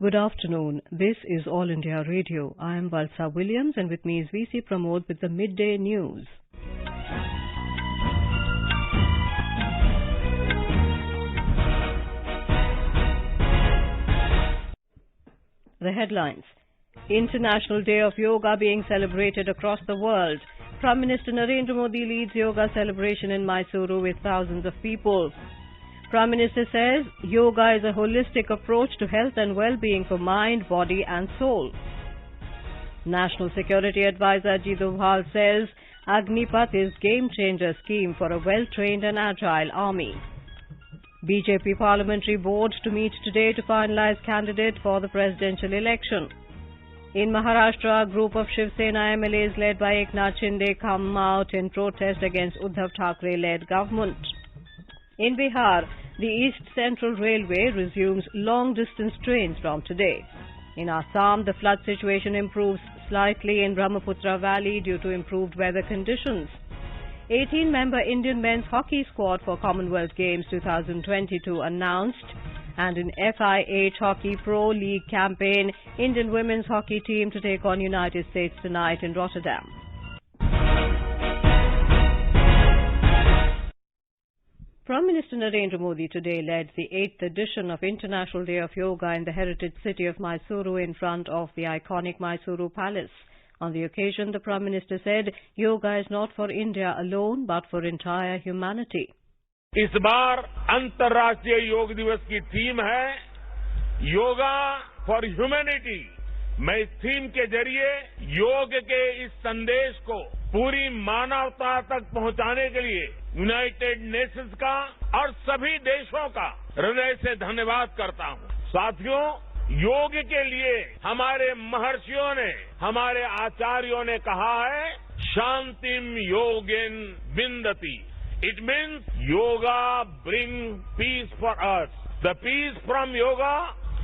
Good afternoon. This is All India Radio. I am Valsa Williams and with me is VC Pramod with the Midday News. The headlines. International Day of Yoga being celebrated across the world. Prime Minister Narendra Modi leads yoga celebration in Mysuru with thousands of people. Prime Minister says yoga is a holistic approach to health and well-being for mind, body and soul. National Security Advisor Ajit Doval says Agnipath is game-changer scheme for a well-trained and agile army. BJP Parliamentary Board to meet today to finalize candidate for the presidential election. In Maharashtra, a group of Shiv Sena MLAs led by Eknath Shinde come out in protest against Uddhav Thackeray-led government. In Bihar, the East Central Railway resumes long-distance trains from today. In Assam, the flood situation improves slightly in Brahmaputra Valley due to improved weather conditions. 18-member Indian men's hockey squad for Commonwealth Games 2022 announced. And in FIH Hockey Pro League campaign, Indian women's hockey team to take on United States tonight in Rotterdam. Prime Minister Narendra Modi today led the 8th edition of International Day of Yoga in the heritage city of Mysuru in front of the iconic Mysuru Palace. On the occasion, the Prime Minister said yoga is not for India alone but for entire humanity. इस बार अंतर्राष्ट्रीय योग दिवस की theme है yoga for humanity. मैं इस theme के जरिए योग के इस संदेश को पूरी मानवता तक पहुंचाने के लिए यूनाइटेड नेशंस का और सभी देशों का हृदय से धन्यवाद करता हूं। साथियों, योग के लिए हमारे महर्षियों ने, हमारे आचार्यों ने कहा है शांतिम योगेन विन्दति। It means yoga brings peace for us. The peace from yoga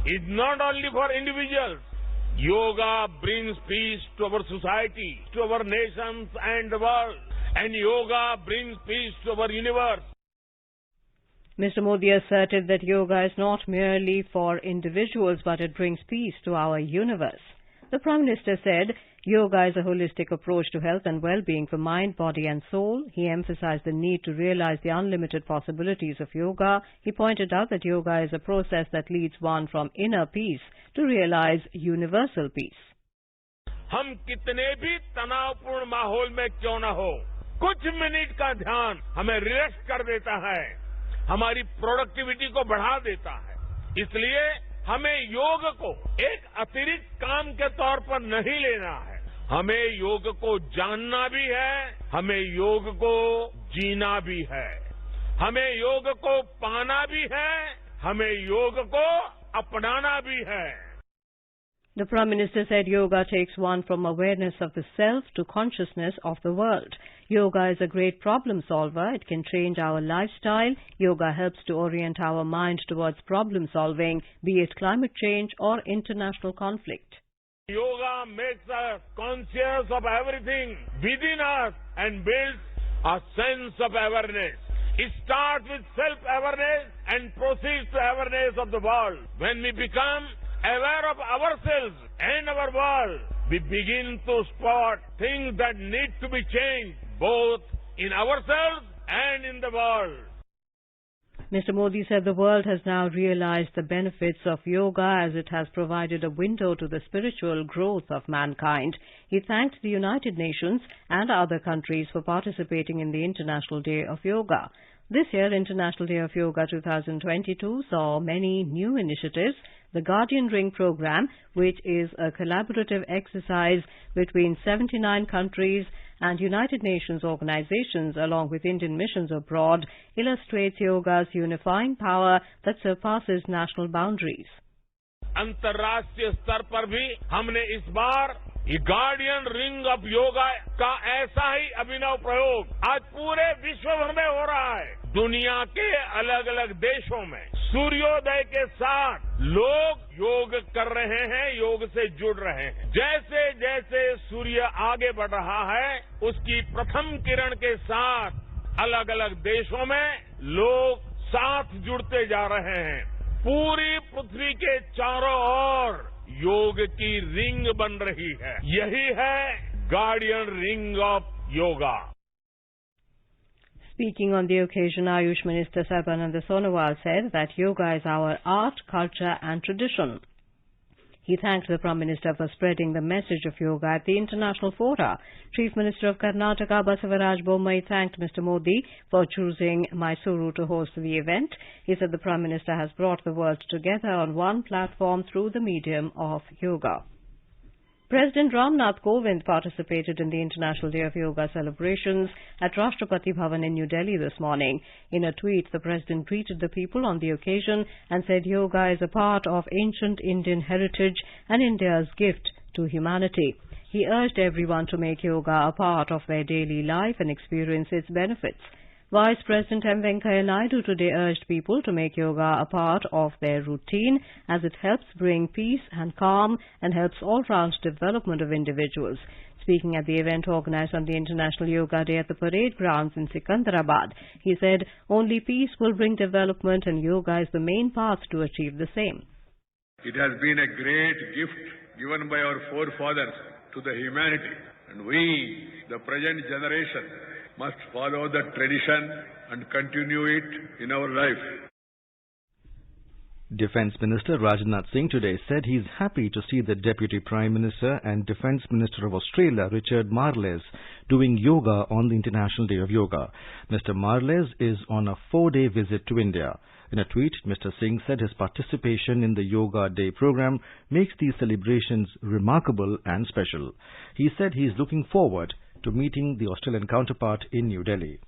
is not only for individuals. Yoga brings peace to our society, to our nations and the world. And yoga brings peace to our universe. Mr. Modi asserted that yoga is not merely for individuals but it brings peace to our universe. The Prime Minister said yoga is a holistic approach to health and well-being for mind, body and soul. He emphasized the need to realize the unlimited possibilities of yoga. He pointed out that yoga is a process that leads one from inner peace to realize universal peace. हम कितने भी तनावपूर्ण माहौल में क्यों न हो, कुछ मिनट का ध्यान हमें रिलैक्स कर देता है, हमारी प्रोडक्टिविटी को बढ़ा देता है। इसलिए हमें योग को एक अतिरिक्त काम के तौर पर नहीं लेना है। हमें योग को जानना भी है, हमें योग को जीना भी है, हमें योग को पाना भी है, हमें योग को अपनाना भी है। The Prime Minister said yoga takes one from awareness of the self to consciousness of the world. Yoga is a great problem solver. It can change our lifestyle. Yoga helps to orient our mind towards problem solving, be it climate change or international conflict. Yoga makes us conscious of everything within us and builds a sense of awareness. It starts with self-awareness and proceeds to awareness of the world. When we become aware of ourselves and our world, we begin to spot things that need to be changed, both in ourselves and in the world. Mr. Modi said the world has now realized the benefits of yoga as it has provided a window to the spiritual growth of mankind. He thanked the United Nations and other countries for participating in the International Day of Yoga. This year, International Day of Yoga 2022 saw many new initiatives. The Guardian Ring program, which is a collaborative exercise between 79 countries and United Nations organizations along with Indian missions abroad, illustrates yoga's unifying power that surpasses national boundaries. अंतर्राष्ट्रीय स्तर पर भी हमने इस बार ये guardian ring of yoga का ऐसा ही अभिनव प्रयोग आज पूरे विश्व भर में हो रहा है। दुनिया के अलग अलग देशों में सूर्योदय के साथ लोग योग कर रहे हैं, योग से जुड़ रहे हैं। जैसे जैसे सूर्य आगे बढ़ रहा है, उसकी प्रथम किरण के साथ अलग अलग देशों में लोग साथ जुड़ते जा रहे हैं। पूरी पृथ्वी के चारों ओर योग की रिंग बन रही है। यही है guardian ring of yoga. Speaking on the occasion, Ayush Minister Sabarmati said that yoga is our art, culture and tradition. He thanked the Prime Minister for spreading the message of yoga at the international fora. Chief Minister of Karnataka, Basavaraj Bommai, thanked Mr. Modi for choosing Mysuru to host the event. He said the Prime Minister has brought the world together on one platform through the medium of yoga. President Ramnath Kovind participated in the International Day of Yoga celebrations at Rashtrapati Bhavan in New Delhi this morning. In a tweet, the President greeted the people on the occasion and said yoga is a part of ancient Indian heritage and India's gift to humanity. He urged everyone to make yoga a part of their daily life and experience its benefits. Vice President M. Venkaiah Naidu today urged people to make yoga a part of their routine as it helps bring peace and calm and helps all-round development of individuals. Speaking at the event organized on the International Yoga Day at the parade grounds in Secunderabad, he said only peace will bring development and yoga is the main path to achieve the same. It has been a great gift given by our forefathers to the humanity, and we, the present generation, must follow the tradition and continue it in our life. Defence Minister Rajnath Singh today said he is happy to see the Deputy Prime Minister and Defence Minister of Australia, Richard Marles, doing yoga on the International Day of Yoga. Mr. Marles is on a 4-day visit to India. In a tweet, Mr. Singh said his participation in the Yoga Day program makes these celebrations remarkable and special. He said he is looking forward to meeting the Australian counterpart in New Delhi.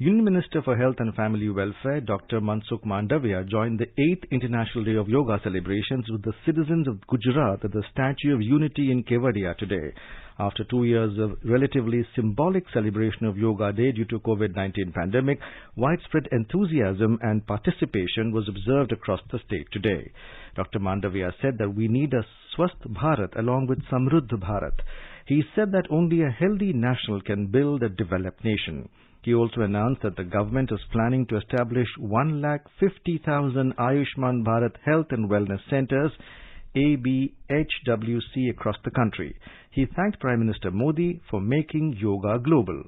Union Minister for Health and Family Welfare, Dr. Mansukh Mandavia, joined the 8th International Day of Yoga celebrations with the citizens of Gujarat at the Statue of Unity in Kevadia today. After 2 years of relatively symbolic celebration of Yoga Day due to COVID-19 pandemic, widespread enthusiasm and participation was observed across the state today. Dr. Mandavia said that we need a Swasth Bharat along with Samruddh Bharat. He said that only a healthy national can build a developed nation. He also announced that the government is planning to establish 150,000 Ayushman Bharat Health and Wellness Centres, ABHWC, across the country. He thanked Prime Minister Modi for making yoga global.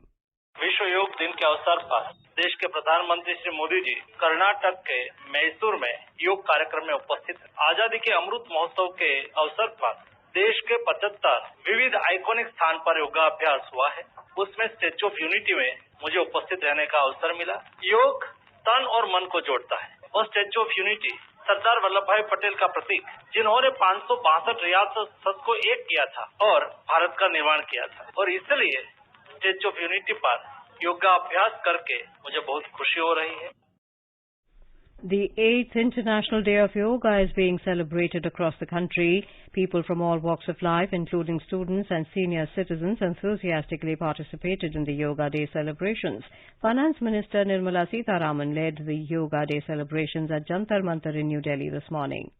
विश्व योग दिन के अवसर पर देश के प्रधानमंत्री श्री मोदी जी कर्नाटक के मैसूर में योग कार्यक्रम में उपस्थित हैं। आजादी के अमृत महोत्सव के अवसर पर देश के 75 विविध आइकॉनिक स्थान पर योगाभ्यास हुआ है। उसमें स्टैच्यू ऑफ यूनिटी में मुझे उपस्थित रहने का अवसर मिला। योग तन और मन को जोड़ता है और statue of unity Sardar Vallabh भाई पटेल का प्रतीक, जिन्होंने 562 रियासत को एक किया था और भारत का निर्माण किया था, और इसलिए स्टैच्यू ऑफ यूनिटी पर योगाभ्यास करके मुझे बहुत खुशी हो रही है। The 8th International Day of Yoga is being celebrated across the country. People from all walks of life, including students and senior citizens, enthusiastically participated in the Yoga Day celebrations. Finance Minister Nirmala Sitharaman led the Yoga Day celebrations at Jantar Mantar in New Delhi this morning.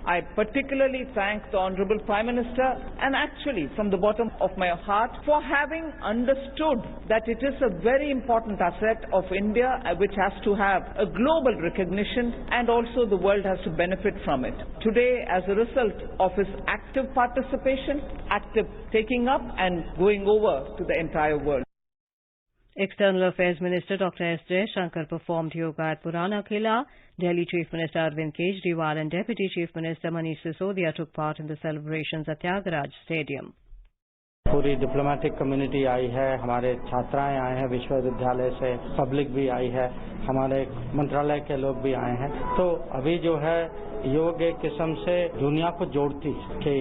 I particularly thank the Honorable Prime Minister, and actually from the bottom of my heart, for having understood that it is a very important asset of India which has to have a global recognition, and also the world has to benefit from it. Today, as a result of his active participation, active taking up and going over to the entire world. External Affairs Minister Dr. S. Jaishankar performed yoga at Purana Kila. Delhi Chief Minister Arvind Kejriwal and Deputy Chief Minister Manish Sisodia took part in the celebrations at Tyagaraja Stadium. पूरी diplomatic community I है, हमारे छात्राएं आए हैं विश्वविद्यालय से, public भी आई है, हमारे मंत्रालय के लोग भी आए हैं। तो अभी जो है योग एक किस्म से दुनिया को जोड़ती है कि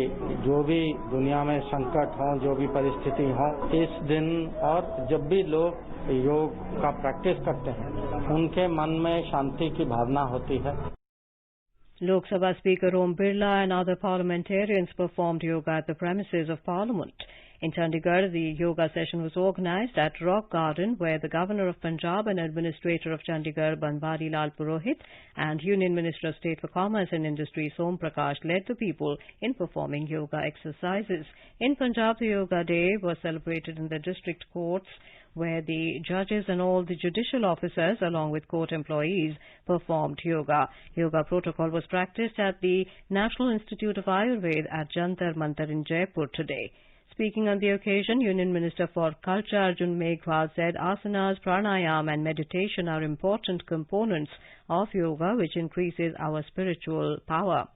जो भी दुनिया में संकट हो, जो भी परिस्थिति हो, इस दिन और जब भी लोग योग का प्रैक्टिस करते हैं, उनके मन में शांति की भावना होती है। Lok Sabha Speaker Om Birla and other parliamentarians performed yoga at the premises of Parliament. In Chandigarh, the yoga session was organized at Rock Garden, where the Governor of Punjab and Administrator of Chandigarh, Banwari Lal Purohit, and Union Minister of State for Commerce and Industry, Som Prakash, led the people in performing yoga exercises. In Punjab, the Yoga Day was celebrated in the district courts, where the judges and all the judicial officers, along with court employees, performed yoga. Yoga protocol was practiced at the National Institute of Ayurveda at Jantar Mantar in Jaipur today. Speaking on the occasion, Union Minister for Culture Arjun Meghwal said asanas, pranayam and meditation are important components of yoga which increases our spiritual power.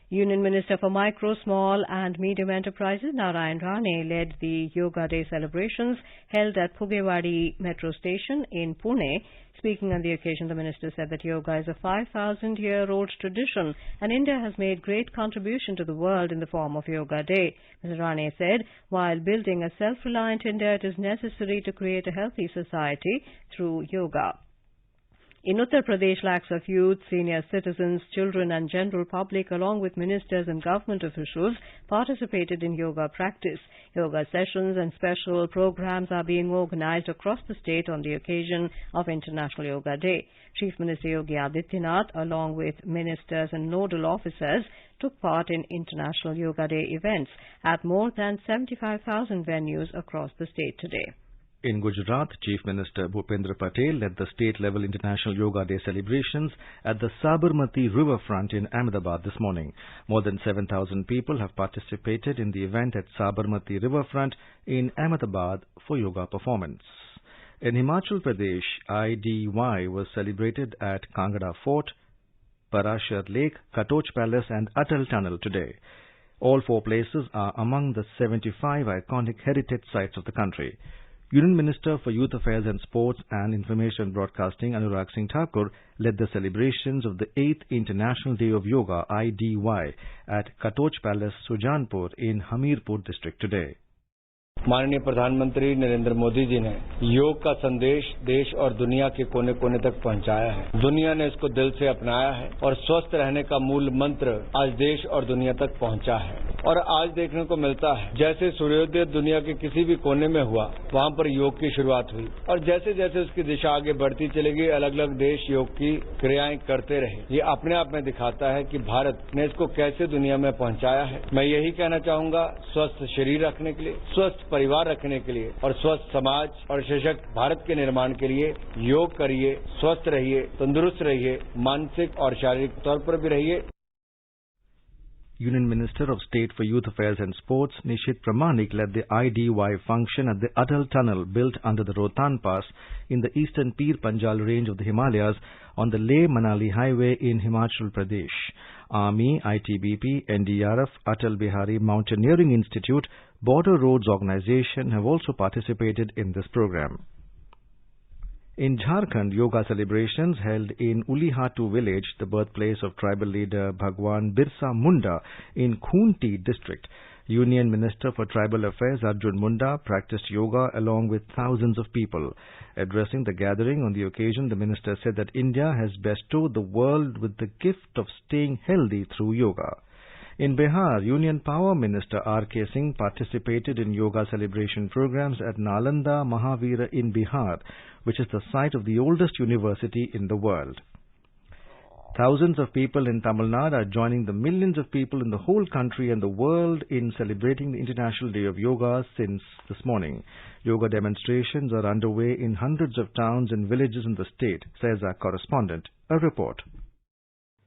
Union Minister for Micro, Small and Medium Enterprises Narayan Rane led the Yoga Day celebrations held at Phugewadi Metro Station in Pune. Speaking on the occasion, the minister said that yoga is a 5,000-year-old tradition and India has made great contribution to the world in the form of Yoga Day. Mr. Rane said, while building a self-reliant India, it is necessary to create a healthy society through yoga. In Uttar Pradesh, lakhs of youth, senior citizens, children and general public along with ministers and government officials participated in yoga practice. Yoga sessions and special programs are being organized across the state on the occasion of International Yoga Day. Chief Minister Yogi Adityanath, along with ministers and nodal officers, took part in International Yoga Day events at more than 75,000 venues across the state today. In Gujarat, Chief Minister Bhupendra Patel led the state-level International Yoga Day celebrations at the Sabarmati Riverfront in Ahmedabad this morning. More than 7,000 people have participated in the event at Sabarmati Riverfront in Ahmedabad for yoga performance. In Himachal Pradesh, IDY was celebrated at Kangra Fort, Parashar Lake, Katoch Palace and Atal Tunnel today. All four places are among the 75 iconic heritage sites of the country. Union Minister for Youth Affairs and Sports and Information Broadcasting Anurag Singh Thakur led the celebrations of the 8th International Day of Yoga IDY at Katoch Palace, Sujanpur in Hamirpur district today. माननीय प्रधानमंत्री नरेंद्र मोदी जी ने योग का संदेश देश और दुनिया के कोने कोने तक पहुंचाया है। दुनिया ने इसको दिल से अपनाया है और स्वस्थ रहने का मूल मंत्र आज देश और दुनिया तक पहुंचा है। और आज देखने को मिलता है जैसे सूर्योदय दुनिया के किसी भी कोने में हुआ वहां पर योग की शुरुआत हुई और जैसे जैसे उसकी दिशा आगे बढ़ती चलेगी अलग अलग देश योग की क्रियाएं करते रहे। ये अपने आप में दिखाता है कि भारत ने इसको कैसे दुनिया में पहुंचाया है। मैं यही कहना चाहूंगा, स्वस्थ शरीर रखने के लिए, स्वस्थ परिवार रखने के लिए और स्वस्थ समाज और सशक्त भारत के निर्माण के लिए योग करिए, स्वस्थ रहिए, तंदुरुस्त रहिए, मानसिक और शारीरिक तौर पर भी रहिए। Union Minister of State for Youth Affairs and Sports, Nishit Pramanik, led the IDY function at the Atal Tunnel built under the Rohtan Pass in the eastern Pir Panjal range of the Himalayas on the Leh-Manali highway in Himachal Pradesh. Army, ITBP, NDRF, Atal Bihari Mountaineering Institute, Border Roads Organization have also participated in this program. In Jharkhand, yoga celebrations held in Ulihatu village, the birthplace of tribal leader Bhagwan Birsa Munda in Khunti district. Union Minister for Tribal Affairs Arjun Munda practiced yoga along with thousands of people. Addressing the gathering on the occasion, the minister said that India has bestowed the world with the gift of staying healthy through yoga. In Bihar, Union Power Minister R.K. Singh participated in yoga celebration programs at Nalanda Mahavira in Bihar, which is the site of the oldest university in the world. Thousands of people in Tamil Nadu are joining the millions of people in the whole country and the world in celebrating the International Day of Yoga since this morning. Yoga demonstrations are underway in hundreds of towns and villages in the state, says our correspondent. A report.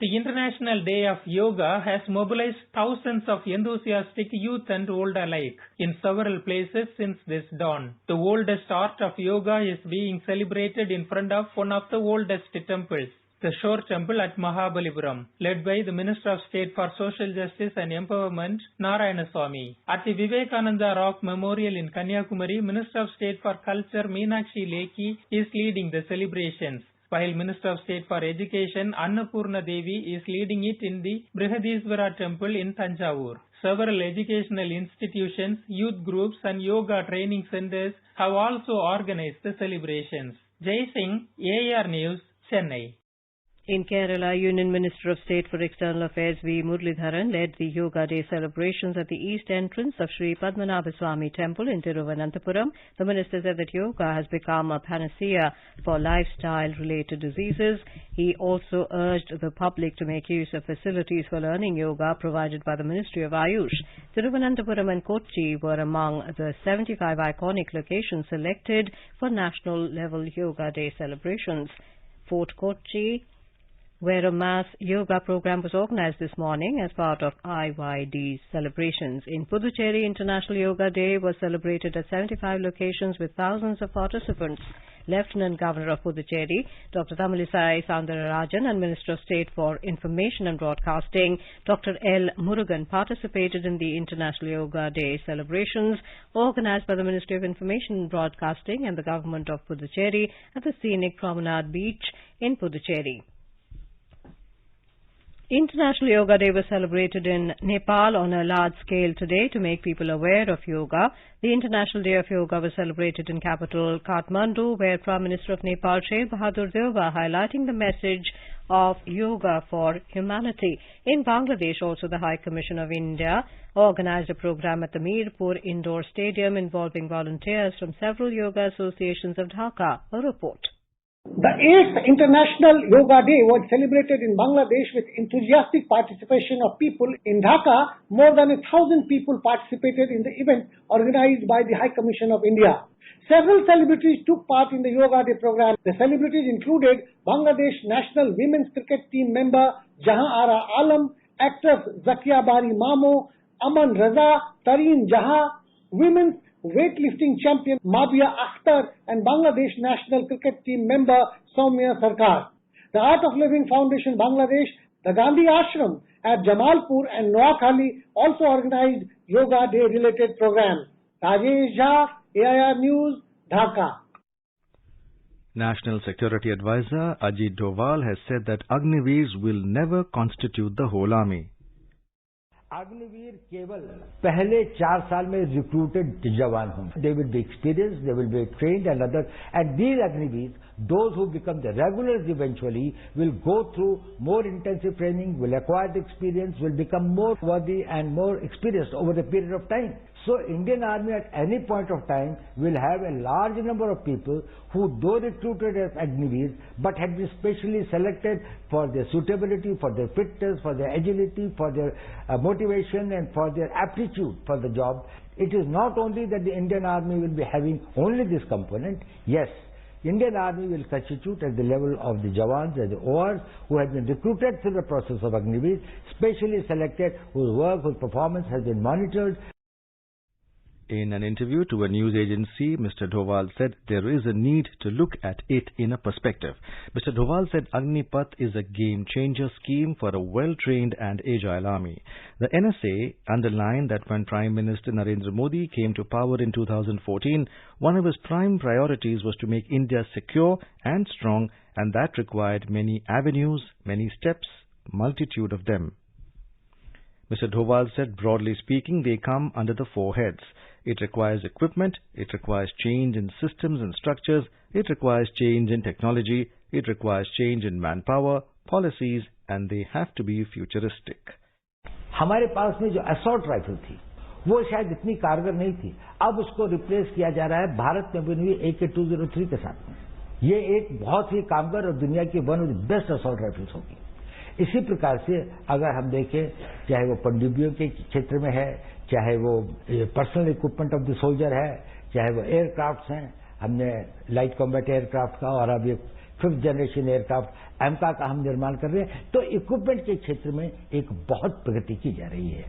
The International Day of Yoga has mobilized thousands of enthusiastic youth and old alike in several places since this dawn. The oldest art of yoga is being celebrated in front of one of the oldest temples, the Shore Temple at Mahabalipuram, led by the Minister of State for Social Justice and Empowerment, Narayanaswamy. At the Vivekananda Rock Memorial in Kanyakumari, Minister of State for Culture Meenakshi Lekhi is leading the celebrations, while Minister of State for Education Annapurna Devi is leading it in the Brihadiswara Temple in Tanjavur. Several educational institutions, youth groups and yoga training centers have also organized the celebrations. Jai Singh, AR News, Chennai. In Kerala, Union Minister of State for External Affairs V. Muralidharan led the Yoga Day celebrations at the east entrance of Sri Padmanabhaswamy Temple in Thiruvananthapuram. The minister said that yoga has become a panacea for lifestyle-related diseases. He also urged the public to make use of facilities for learning yoga provided by the Ministry of Ayush. Thiruvananthapuram and Kochi were among the 75 iconic locations selected for national-level Yoga Day celebrations. Fort Kochi, where a mass yoga program was organized this morning as part of IYD's celebrations. In Puducherry, International Yoga Day was celebrated at 75 locations with thousands of participants. Lieutenant Governor of Puducherry, Dr. Tamilisai Soundararajan, and Minister of State for Information and Broadcasting, Dr. L. Murugan, participated in the International Yoga Day celebrations organized by the Ministry of Information and Broadcasting and the Government of Puducherry at the scenic Promenade Beach in Puducherry. International Yoga Day was celebrated in Nepal on a large scale today to make people aware of yoga. The International Day of Yoga was celebrated in capital Kathmandu, where Prime Minister of Nepal, Sher Bahadur Deuba, highlighting the message of yoga for humanity. In Bangladesh, also the High Commission of India organized a program at the Mirpur Indoor Stadium involving volunteers from several yoga associations of Dhaka. A report. The 8th International Yoga Day was celebrated in Bangladesh with enthusiastic participation of people. In Dhaka, more than 1,000 people participated in the event organized by the High Commission of India. Several celebrities took part in the Yoga Day program. The celebrities included Bangladesh national women's cricket team member Jahan Ara Alam, actress Zakia Bari Mamo, Aman Raza, Tareen Jahan, women's weightlifting champion Mabia Akhtar, and Bangladesh national cricket team member Soumya Sarkar. The Art of Living Foundation Bangladesh, the Gandhi Ashram at Jamalpur and Noakhali also organized Yoga Day related programs. Rajesh Jha, AIR News, Dhaka. National Security Advisor Ajit Doval has said that Agniveers will never constitute the whole army. Agniveer केवल पहले 4 साल में recruited जवान होंगे. They will be experienced, they will be trained and other. And these Agniveers, those who become the regulars eventually, will go through more intensive training, will acquire the experience, will become more worthy and more experienced over a period of time. So Indian Army at any point of time will have a large number of people who, though recruited as Agniveers, but had been specially selected for their suitability, for their fitness, for their agility, for their motivation and for their aptitude for the job. It is not only that the Indian Army will be having only this component. Yes, Indian Army will constitute at the level of the Jawans and the ORs who have been recruited through the process of Agniveer, specially selected, whose work, whose performance has been monitored. In an interview to a news agency, Mr. Doval said there is a need to look at it in a perspective. Mr. Doval said Agnipath is a game-changer scheme for a well-trained and agile army. The NSA underlined that when Prime Minister Narendra Modi came to power in 2014, one of his prime priorities was to make India secure and strong, and that required many avenues, many steps, multitude of them. Mr. Doval said, broadly speaking, they come under the 4 heads. It requires equipment, it requires change in systems and structures, it requires change in technology, it requires change in manpower, policies, and they have to be futuristic. हमारे पास में जो assault rifle थी, वो शायद इतनी कारगर नहीं थी. अब उसको रिप्लेस किया जा रहा है भारत में बनी हुई AK-203 के साथ. ये एक बहुत ही कामगर और दुनिया की one of the best assault rifles होगी. इसी प्रकार से अगर हम देखें, चाहे वो पनडुब्बियों के क्षेत्र में है, चाहे वो personal equipment of the soldier है, चाहे वो एयरक्राफ्ट हैं, हमने लाइट कॉम्बैट एयरक्राफ्ट का और अब ये 5th जनरेशन एयरक्राफ्ट एमका का हम निर्माण कर रहे हैं. तो इक्विपमेंट के क्षेत्र में एक बहुत प्रगति की जा रही है.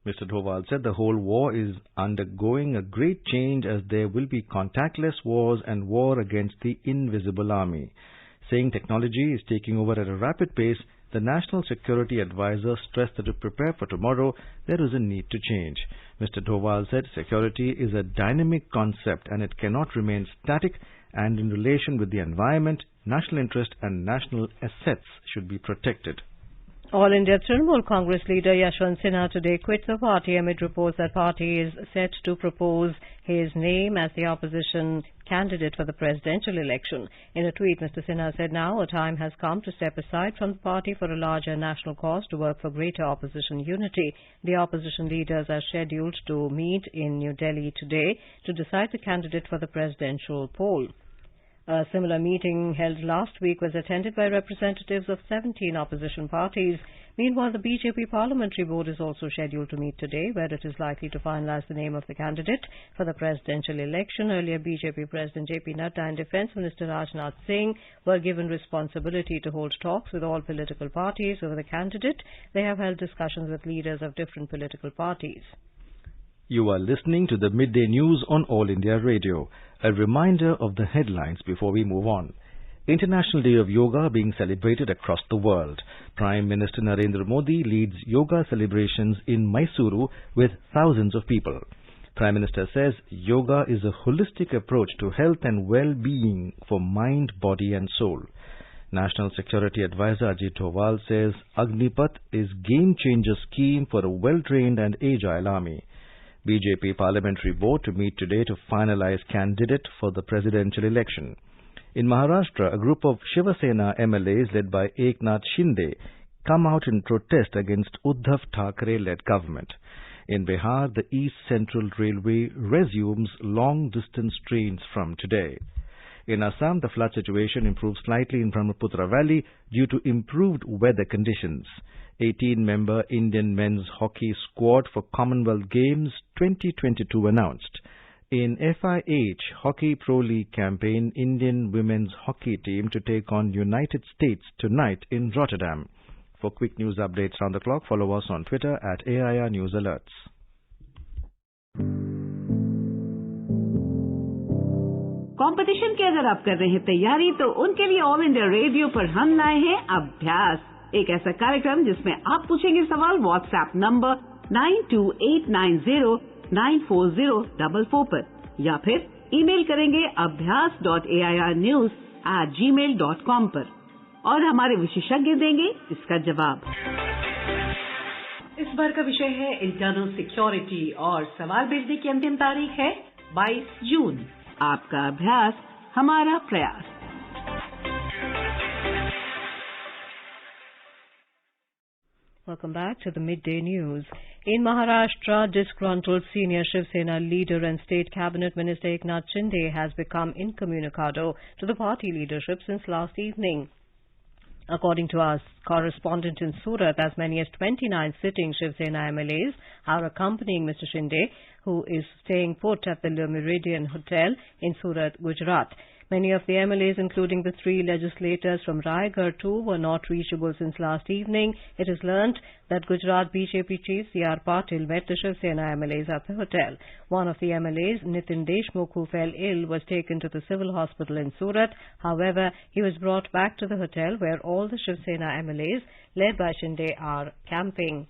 Mr. Doval said the whole war is undergoing a great change as there will be contactless wars and war against the invisible army. Saying technology is taking over at a rapid pace, the National Security Advisor stressed that to prepare for tomorrow, there is a need to change. Mr. Doval said security is a dynamic concept and it cannot remain static, and in relation with the environment, national interest and national assets should be protected. All India Trinamool Congress leader Yashwant Sinha today quit the party amid reports that party is set to propose his name as the opposition candidate for the presidential election. In a tweet, Mr. Sinha said now a time has come to step aside from the party for a larger national cause to work for greater opposition unity. The opposition leaders are scheduled to meet in New Delhi today to decide the candidate for the presidential poll. A similar meeting held last week was attended by representatives of 17 opposition parties. Meanwhile, the BJP Parliamentary Board is also scheduled to meet today, where it is likely to finalize the name of the candidate for the presidential election. Earlier, BJP President JP Nadda and Defence Minister Rajnath Singh were given responsibility to hold talks with all political parties over the candidate. They have held discussions with leaders of different political parties. You are listening to the Midday News on All India Radio. A reminder of the headlines before we move on. International Day of Yoga being celebrated across the world. Prime Minister Narendra Modi leads yoga celebrations in Mysuru with thousands of people. Prime Minister says yoga is a holistic approach to health and well-being for mind, body and soul. National Security Advisor Ajit Doval says Agnipath is game-changer scheme for a well-trained and agile army. BJP Parliamentary Board to meet today to finalize candidate for the presidential election. In Maharashtra, a group of Shiva Sena MLAs led by Eknath Shinde come out in protest against Uddhav Thackeray-led government. In Bihar, the East Central Railway resumes long-distance trains from today. In Assam, the flood situation improved slightly in Brahmaputra Valley due to improved weather conditions. 18-member Indian men's hockey squad for Commonwealth Games 2022 announced. In FIH Hockey Pro League campaign, Indian women's hockey team to take on United States tonight in Rotterdam. For quick news updates round the clock, follow us on Twitter at AIR News Alerts. Competition की अगर आप कर रहे हैं तैयारी तो उनके लिए ऑल इंडिया रेडियो पर हम लाए हैं अभ्यास, एक ऐसा कार्यक्रम जिसमें आप पूछेंगे सवाल व्हाट्सएप नंबर 9289094044 पर या फिर ईमेल करेंगे abhyas.airnews@gmail.com पर और हमारे विशेषज्ञ देंगे इसका जवाब। इस बार का विषय है इंटरनल सिक्योरिटी और सवाल भेजने की अंतिम तारीख है 22 जून। आपका अभ्यास हमारा प्रयास। Welcome back to the Midday News. In Maharashtra, disgruntled senior Shiv Sena leader and State Cabinet Minister Eknath Shinde has become incommunicado to the party leadership since last evening. According to our correspondent in Surat, as many as 29 sitting Shiv Sena MLAs are accompanying Mr. Shinde, who is staying put at the Le Méridien Hotel in Surat, Gujarat. Many of the MLAs, including the 3 legislators from Raigad too, were not reachable since last evening. It is learnt that Gujarat BJP chief C.R. Patil met the Shiv Sena MLAs at the hotel. One of the MLAs, Nitin Deshmukh, who fell ill, was taken to the civil hospital in Surat. However, he was brought back to the hotel where all the Shiv Sena MLAs, led by Shinde, are camping.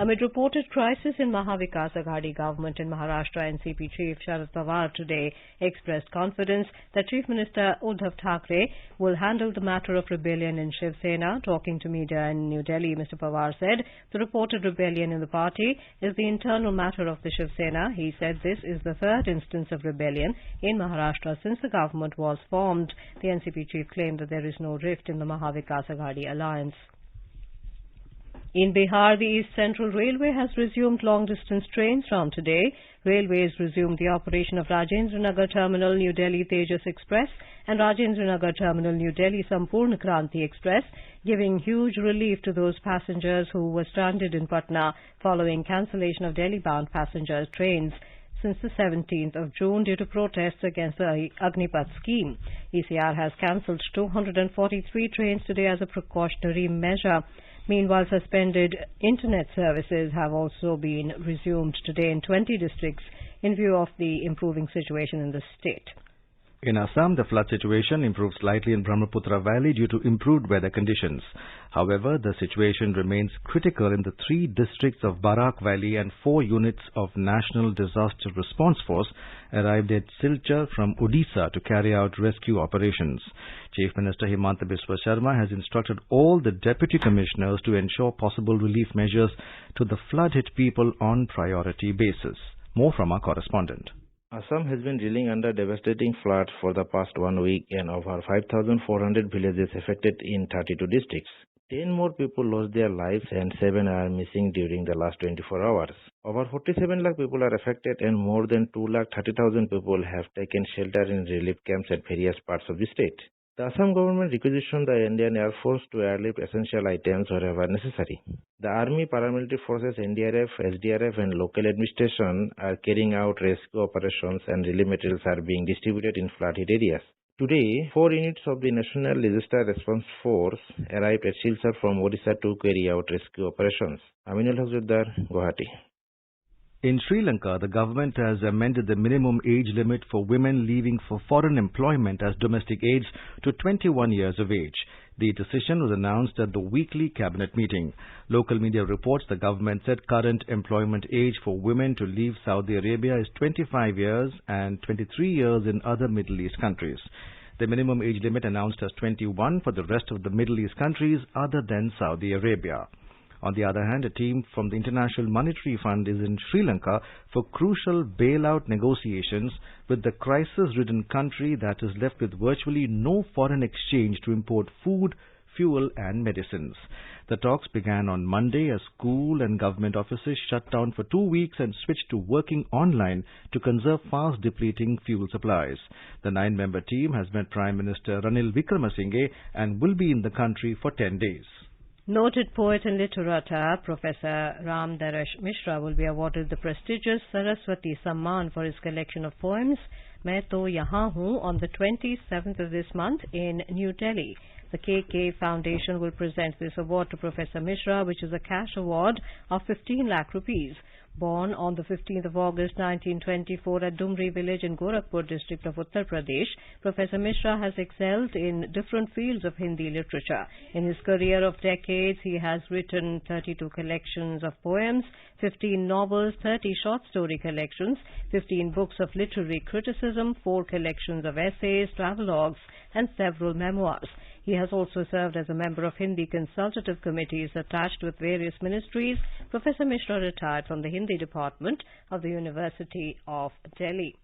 Amid reported crisis in Mahavikas Aghadi government in Maharashtra, NCP Chief Sharad Pawar today expressed confidence that Chief Minister Uddhav Thackeray will handle the matter of rebellion in Shiv Sena. Talking to media in New Delhi, Mr. Pawar said the reported rebellion in the party is the internal matter of the Shiv Sena. He said this is the 3rd instance of rebellion in Maharashtra since the government was formed. The NCP chief claimed that there is no rift in the Mahavikas Aghadi alliance. In Bihar, the East Central Railway has resumed long-distance trains from today. Railways resumed the operation of Rajendranagar Terminal New Delhi Tejas Express and Rajendranagar Terminal New Delhi Sampurna Kranti Express, giving huge relief to those passengers who were stranded in Patna following cancellation of Delhi-bound passengers' trains since the 17th of June due to protests against the Agnipath scheme. ECR has cancelled 243 trains today as a precautionary measure. Meanwhile, suspended internet services have also been resumed today in 20 districts in view of the improving situation in the state. In Assam, the flood situation improved slightly in Brahmaputra Valley due to improved weather conditions. However, the situation remains critical in the 3 districts of Barak Valley, and 4 units of National Disaster Response Force arrived at Silchar from Odisha to carry out rescue operations. Chief Minister Himanta Biswa Sharma has instructed all the deputy commissioners to ensure possible relief measures to the flood-hit people on priority basis. More from our correspondent. Assam has been reeling under devastating floods for the past 1 week, and over 5,400 villages affected in 32 districts. 10 more people lost their lives and 7 are missing during the last 24 hours. Over 47 lakh people are affected and more than 2,30,000 people have taken shelter in relief camps at various parts of the state. The Assam government requisitioned the Indian Air Force to airlift essential items wherever necessary. The Army, paramilitary forces, NDRF, SDRF and local administration are carrying out rescue operations, and relief materials are being distributed in flood-hit areas. Today, 4 units of the National Disaster Response Force arrived at Silchar from Odisha to carry out rescue operations. Aminul Hazdar, Guwahati. In Sri Lanka, the government has amended the minimum age limit for women leaving for foreign employment as domestic aides to 21 years of age. The decision was announced at the weekly cabinet meeting. Local media reports the government said current employment age for women to leave Saudi Arabia is 25 years and 23 years in other Middle East countries. The minimum age limit announced as 21 for the rest of the Middle East countries other than Saudi Arabia. On the other hand, a team from the International Monetary Fund is in Sri Lanka for crucial bailout negotiations with the crisis-ridden country that is left with virtually no foreign exchange to import food, fuel and medicines. The talks began on Monday as school and government offices shut down for 2 weeks and switched to working online to conserve fast-depleting fuel supplies. The 9-member team has met Prime Minister Ranil Wickremesinghe and will be in the country for 10 days. Noted poet and literature Professor Ram Daresh Mishra will be awarded the prestigious Saraswati Samman for his collection of poems Main To Yahan Hoon on the 27th of this month in New Delhi. The KK Foundation will present this award to Professor Mishra, which is a cash award of 15 lakh rupees. Born on the 15th of August 1924 at Dumri village in Gorakhpur district of Uttar Pradesh, Professor Mishra has excelled in different fields of Hindi literature. In his career of decades, he has written 32 collections of poems, 15 novels, 30 short story collections, 15 books of literary criticism, 4 collections of essays, travelogues, and several memoirs. He has also served as a member of Hindi consultative committees attached with various ministries. Professor Mishra retired from the Hindi department of the University of Delhi.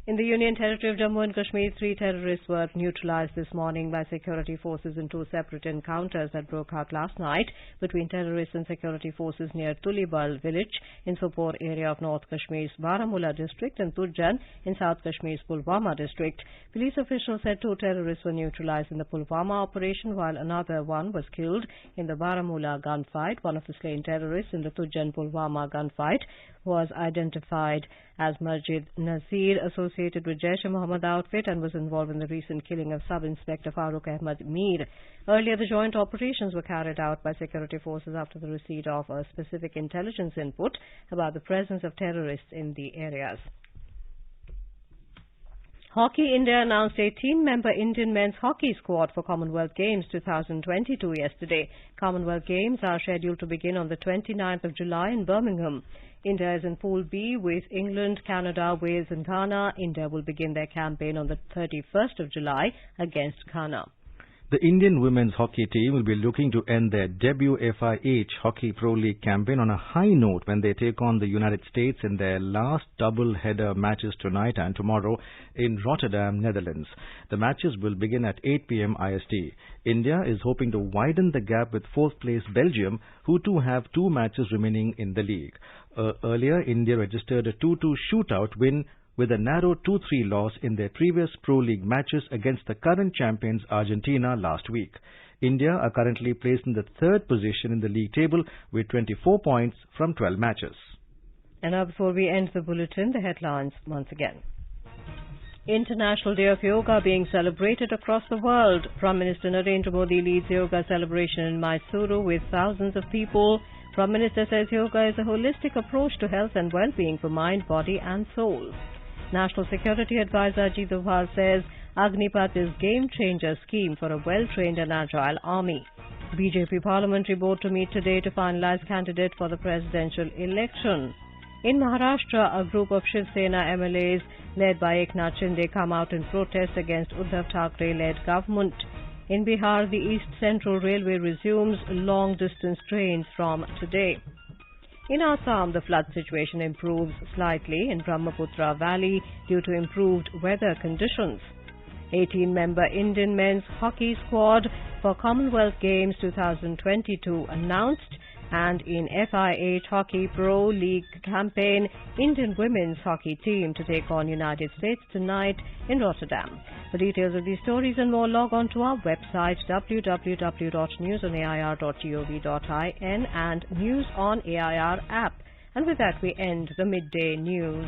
In the Union Territory of Jammu and Kashmir, 3 terrorists were neutralized this morning by security forces in 2 separate encounters that broke out last night between terrorists and security forces near Tulibal village in Sopore area of North Kashmir's Baramulla district and Tujjan in South Kashmir's Pulwama district. Police officials said 2 terrorists were neutralized in the Pulwama operation while another one was killed in the Baramulla gunfight. One of the slain terrorists in the Tujjan Pulwama gunfight was identified as Majid Nazir, associated with Jaish-e-Mohammed outfit, and was involved in the recent killing of Sub-Inspector Farooq Ahmed Mir. Earlier, the joint operations were carried out by security forces after the receipt of a specific intelligence input about the presence of terrorists in the areas. Hockey India announced a 18-member Indian men's hockey squad for Commonwealth Games 2022 yesterday. Commonwealth Games are scheduled to begin on the 29th of July in Birmingham. India is in Pool B with England, Canada, Wales and Ghana. India will begin their campaign on the 31st of July against Ghana. The Indian women's hockey team will be looking to end their debut FIH Hockey Pro League campaign on a high note when they take on the United States in their last double-header matches tonight and tomorrow in Rotterdam, Netherlands. The matches will begin at 8 p.m. IST. India is hoping to widen the gap with 4th place Belgium, who too have 2 matches remaining in the league. Earlier, India registered a 2-2 shootout win with a narrow 2-3 loss in their previous Pro League matches against the current champions Argentina last week. India are currently placed in the 3rd position in the league table with 24 points from 12 matches. And now before we end the bulletin, the headlines once again. International Day of Yoga being celebrated across the world. Prime Minister Narendra Modi leads yoga celebration in Mysuru with thousands of people. Prime Minister says yoga is a holistic approach to health and well-being for mind, body and soul. National Security Advisor Ajit Doval says Agnipath is game-changer scheme for a well-trained and agile army. BJP Parliamentary Board to meet today to finalize candidate for the presidential election. In Maharashtra, a group of Shiv Sena MLAs led by Eknath Shinde come out in protest against Uddhav Thackeray-led government. In Bihar, the East Central Railway resumes long-distance trains from today. In Assam, the flood situation improves slightly in Brahmaputra Valley due to improved weather conditions. 18-member Indian men's hockey squad for Commonwealth Games 2022 announced, and in FIH Hockey Pro League campaign, Indian women's hockey team to take on United States tonight in Rotterdam. For details of these stories and more, log on to our website www.newsonair.gov.in and News on AIR app. And with that, we end the Midday News.